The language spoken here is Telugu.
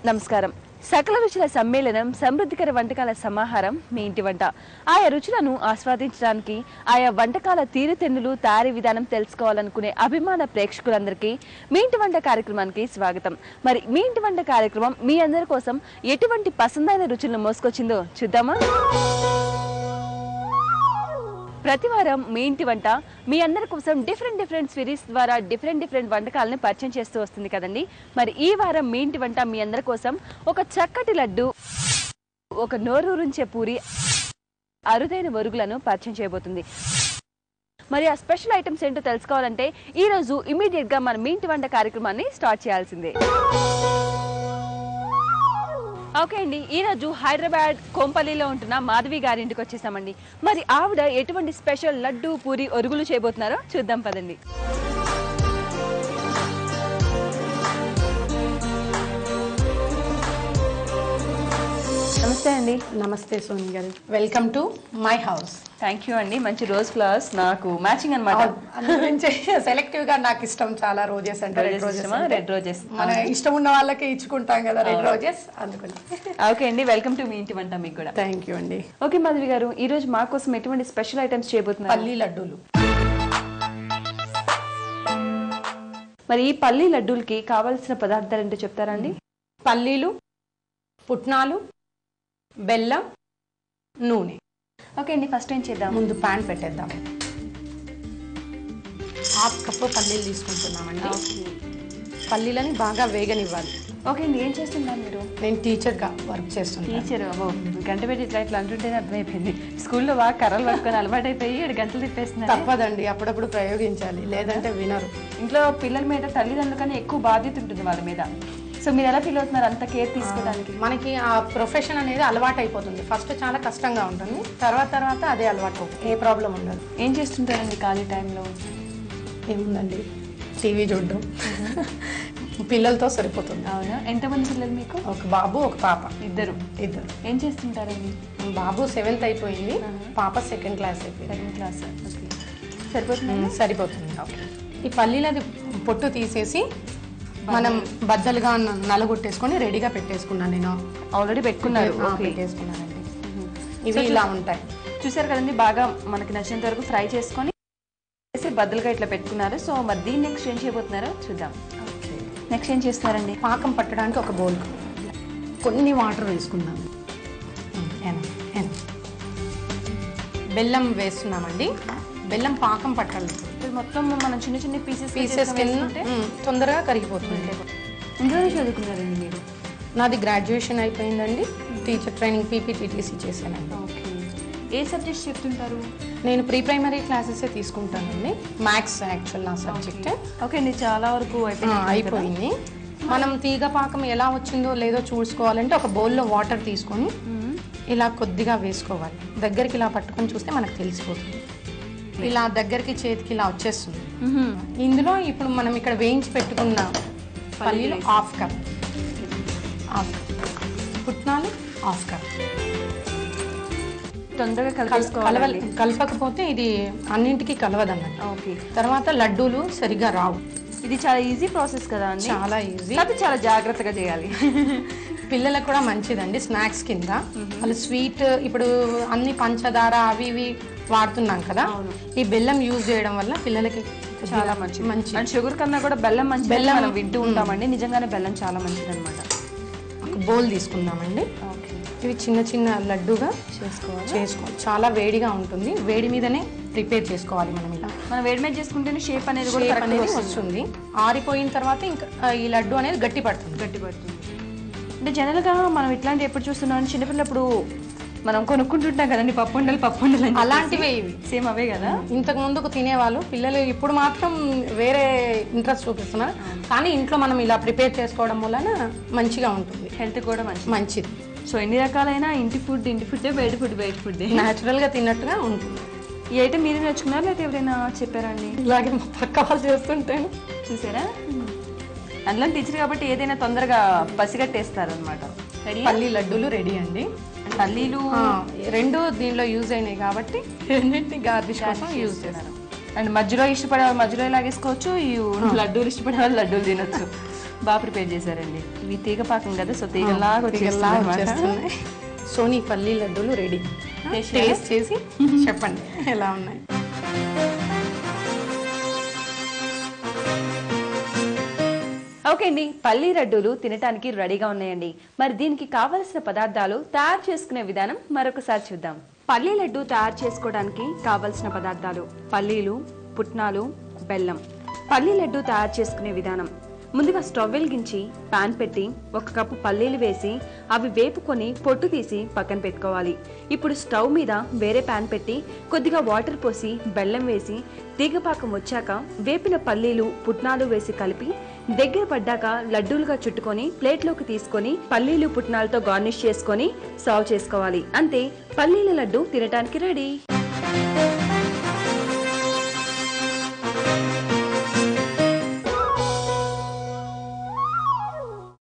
నమస్కారం. సకల రుచుల సమ్మేళనం, సమృద్ధికర వంటకాల సమాహారం మీ ఇంటి వంట. ఆయా రుచులను ఆస్వాదించడానికి, ఆయా వంటకాల తీరుతెన్నులు, తయారీ విధానం తెలుసుకోవాలనుకునే అభిమాన ప్రేక్షకులందరికీ మీ ఇంటి వంట కార్యక్రమానికి స్వాగతం. మరి మీ ఇంటి వంట కార్యక్రమం మీ అందరి కోసం ఎటువంటి పసందైన రుచులను మోసుకొచ్చిందో చూద్దామా? ప్రతివారం మీ ఇంటి వంట మీ అందరి కోసం డిఫరెంట్ సిరీస్ ద్వారా డిఫరెంట్ వంటకాలను పరిచయం చేస్తూ వస్తుంది కదండి. మరి ఈ వారం మీ ఇంటి వంట మీ అందరి కోసం ఒక చక్కటి లడ్డు, ఒక నోరూరించే పూరి, అరుదైన వరుగులను పరిచయం చేయబోతుంది. మరి ఆ స్పెషల్ ఐటమ్స్ ఏంటో తెలుసుకోవాలంటే ఈ రోజు ఇమీడియట్ గా మన మీ ఇంటి వంట కార్యక్రమాన్ని స్టార్ట్ చేయాల్సిందే. ఓకే అండి, ఈరోజు హైదరాబాద్ కోంపల్లిలో ఉంటున్న మాధవి గారి ఇంటికి వచ్చేసామండి. మరి ఆవిడ ఎటువంటి స్పెషల్ లడ్డు, పూరి, ఒరుగులు చేయబోతున్నారో చూద్దాం పదండి. నమస్తే అండి. నమస్తే సోని గారు, welcome to my house. Thank you అండి. మంచి రోజ్ ఫ్లవర్స్ నాకు మ్యాచింగ్ అనమాట. సెలెక్టివ్ గా నాకు ఇష్టం చాలా రోజెస్ అంటే రెడ్ రోజెస్ మన ఇష్టం ఉన్న వాళ్ళకి ఇచ్చుకుంటాం కదా రెడ్ రోజెస్, అందుకని. ఓకే అండి, వెల్కమ్ టు మీ ఇంటి వంట మీకు కూడా. థ్యాంక్ యూ అండి. ఓకే మాధవి గారు, ఈ రోజు మా కోసం ఎటువంటి స్పెషల్ ఐటమ్స్ చేయబోతున్నారు? పల్లి లడ్డూలు. మరి ఈ పల్లి లడ్డూలకి కావాల్సిన పదార్థాలు ఏంటో చెప్తారా అండి? పల్లీలు, పుట్నాలు, బెల్లం, నూనె. ఓకే అండి, ఫస్ట్ ఏం చేద్దాం? ముందు ప్యాన్ పెట్టేద్దాం. హాఫ్ కప్పు పల్లీలు తీసుకుంటున్నామండి. పల్లీలని బాగా వేగనివ్వాలి. ఓకే అండి, ఏం చేస్తున్నారు మీరు? నేను టీచర్గా వర్క్ చేస్తున్నాను. టీచర్ గంట పెట్టి ఇట్లా అంటుంటేనే అర్థమైపోయింది. స్కూల్లో బాగా కర్రలు పట్టుకొని అలవాటు అయిపోయి 7 గంటలు తిప్పేస్తున్నారు. తప్పదండి, అప్పుడప్పుడు ప్రయోగించాలి, లేదంటే వినరు. ఇంట్లో పిల్లల మీద తల్లిదండ్రుల కన్నా ఎక్కువ బాధ్యత ఉంటుంది వాళ్ళ మీద. సో మీరు ఎలా ఫీల్ అవుతున్నారు అంత కేర్ తీసుకోవడానికి? మనకి ఆ ప్రొఫెషన్ అనేది అలవాటు అయిపోతుంది. ఫస్ట్ చాలా కష్టంగా ఉంటుంది, తర్వాత అదే అలవాటు అవుతుంది, ఏ ప్రాబ్లం ఉండదు. ఏం చేస్తుంటారండి ఖాళీ టైంలో? ఏముందండి, టీవీ చూడడం, పిల్లలతో సరిపోతుంది. అవునా? ఎంతమంది పిల్లలు మీకు? ఒక బాబు, ఒక పాప. ఇద్దరు. ఏం చేస్తుంటారండి? బాబు 7th అయిపోయింది, పాప 2nd క్లాస్ అయిపోయింది. 2nd class. ఓకే, సరిపోతుంది. సరిపోతుంది. ఓకే, ఈ పల్లీలది పొట్టు తీసేసి మనం బద్దలుగా నలగొట్టేసుకొని రెడీగా పెట్టేసుకున్నాను. నేను ఆల్రెడీ పెట్టుకున్నారు. పెట్టేసుకున్నానండి. ఇవి ఇలా ఉంటాయి, చూసారు కదండి. బాగా మనకి నచ్చినంత వరకు ఫ్రై చేసుకొని బద్దలుగా ఇట్లా పెట్టుకున్నారు. సో మరి దీన్ని నెక్స్ట్ ఏం చేయబోతున్నారో చూద్దాం. నెక్స్ట్ ఏం చేస్తున్నారండి? పాకం పట్టడానికి ఒక బౌల్ కొన్ని వాటర్ వేసుకున్నాము. బెల్లం వేస్తున్నామండి. బెల్లం పాకం పట్టాలి. మొత్తం మనం చిన్న పీసెస్ తొందరగా కరిగిపోతుంది. ఇందులో చదువుకున్నారండి మీరు? నాది గ్రాడ్యుయేషన్ అయిపోయిందండి. టీచర్ ట్రైనింగ్ పీపీటీటీసీ చేశానండి. ఓకే, ఏ సబ్జెక్ట్స్ చెప్తుంటారు? నేను ప్రీ ప్రైమరీ క్లాసెస్ తీసుకుంటానండి. మ్యాథ్స్ యాక్చువల్ నా సబ్జెక్ట్. ఓకే అండి, చాలా వరకు అయిపోయింది. మనం తీగ పాకం ఎలా వచ్చిందో లేదో చూసుకోవాలంటే ఒక బౌల్లో వాటర్ తీసుకొని ఇలా కొద్దిగా వేసుకోవాలి. దగ్గరికి ఇలా పట్టుకొని చూస్తే మనకు తెలిసిపోతుంది. ఇలా దగ్గరికి చేతికి ఇలా వచ్చేస్తుంది. ఇందులో ఇప్పుడు మనం ఇక్కడ వేయించి పెట్టుకున్న పల్లీలు హాఫ్ కప్, పుట్నాలు హాఫ్ కప్. తొందరగా కలపకపోతే ఇది అన్నింటికి కలవదన్నమాట. ఓకే, తర్వాత లడ్డూలు సరిగా రావు. ఇది చాలా ఈజీ ప్రాసెస్ కదా అండి? చాలా ఈజీ, అది చాలా జాగ్రత్తగా చేయాలి. పిల్లలకు కూడా మంచిదండి, స్నాక్స్ కింద. వాళ్ళు స్వీట్ ఇప్పుడు అన్ని పంచదార అవి ఇవి వాడుతున్నాం కదా, ఈ బెల్లం యూజ్ చేయడం వల్ల పిల్లలకి చాలా మంచి. అండ్ షుగర్ కన్నా కూడా బెల్లం మంచి. బెల్లం మనం వింటూ ఉంటామండి, నిజంగానే బెల్లం చాలా మంచిది అనమాట. ఒక బౌల్ తీసుకుందామండి. ఇవి చిన్న లడ్డుగా చేసుకోవాలి. చాలా వేడిగా ఉంటుంది, వేడి మీదనే ప్రిపేర్ చేసుకోవాలి. మనం ఇలా వేడి మీద చేసుకుంటేనే షేప్ అనేది వస్తుంది. ఆరిపోయిన తర్వాత ఇంకా ఈ లడ్డు అనేది గట్టి పడుతుంది. అంటే జనరల్గా మనం ఇట్లాంటి ఎప్పుడు చూస్తున్నాం, చిన్నపిల్లప్పుడు మనం కొనుక్కుంటుంటాం కదండి పప్పు ఉండలు అలాంటివే ఇవి, సేమ్ అవే కదా. ఇంతకు ముందుకు తినేవాళ్ళు పిల్లలు, ఇప్పుడు మాత్రం వేరే ఇంట్రెస్ట్ చూపిస్తున్నారు. కానీ ఇంట్లో మనం ఇలా ప్రిపేర్ చేసుకోవడం వలన మంచిగా ఉంటుంది, హెల్త్ కూడా మంచిది. సో ఎన్ని రకాలైన ఇంటి ఫుడ్ బయట ఫుడ్ న్యాచురల్ గా తిన్నట్టుగా ఉంటుంది. ఈ ఐటమ్ మీరు నేర్చుకున్నారా లేదా ఎవరైనా చెప్పారా అండి? ఇలాగే మా పక్క వాళ్ళు చేస్తుంటాను, చూసారా? అందులో టీచర్ కాబట్టి ఏదైనా తొందరగా పసిగట్టేస్తారు అనమాట. పల్లి లడ్డూలు రెడీ అండి. పల్లీలు రెండు దీనిలో యూజ్ అయినాయి కాబట్టి రెండింటిని గార్నిష్ కోసం యూజ్ చేస్తారు. అండ్ మధ్యలో ఇష్టపడే వాళ్ళు మధ్యలో లాగేసుకోవచ్చు, ఈ లడ్డూలు ఇష్టపడే వాళ్ళు లడ్డూలు తినొచ్చు. బాగా ప్రిపేర్ చేశారండి. ఇవి తీగ పాకం కదా, సో తీగలాగా వచ్చేస్తున్నాయి. సోనీ పల్లి లడ్డూలు రెడీ. టేస్ట్ చేసి చెప్పండి ఎలా ఉన్నాయి. ఓకే అండి, పల్లీ లడ్డూలు తినడానికి రెడీగా ఉన్నాయండి. మరి దీనికి కావలసిన పదార్థాలు, తయారు చేసుకునే విధానం మరొకసారి చూద్దాం. పల్లీ లడ్డు తయారు చేసుకోవడానికి కావలసిన పదార్థాలు: పల్లీలు, పుట్నాలు, బెల్లం. పల్లీ లడ్డు తయారు చేసుకునే విధానం: ముందుగా స్టవ్ వెలిగించి పాన్ పెట్టి 1 కప్పు పల్లీలు వేసి అవి వేపుకొని పొట్టు తీసి పక్కన పెట్టుకోవాలి. ఇప్పుడు స్టవ్ మీద వేరే పాన్ పెట్టి కొద్దిగా వాటర్ పోసి బెల్లం వేసి తీగపాకం వచ్చాక వేపిన పల్లీలు, పుట్నాలు వేసి కలిపి దగ్గర పడ్డాక లడ్డూలుగా చుట్టుకొని ప్లేట్లోకి తీసుకొని పల్లీలు, పుట్నాలతో గార్నిష్ చేసుకొని సర్వ్ చేసుకోవాలి. అంతే, పల్లీల లడ్డు తినడానికి రెడీ.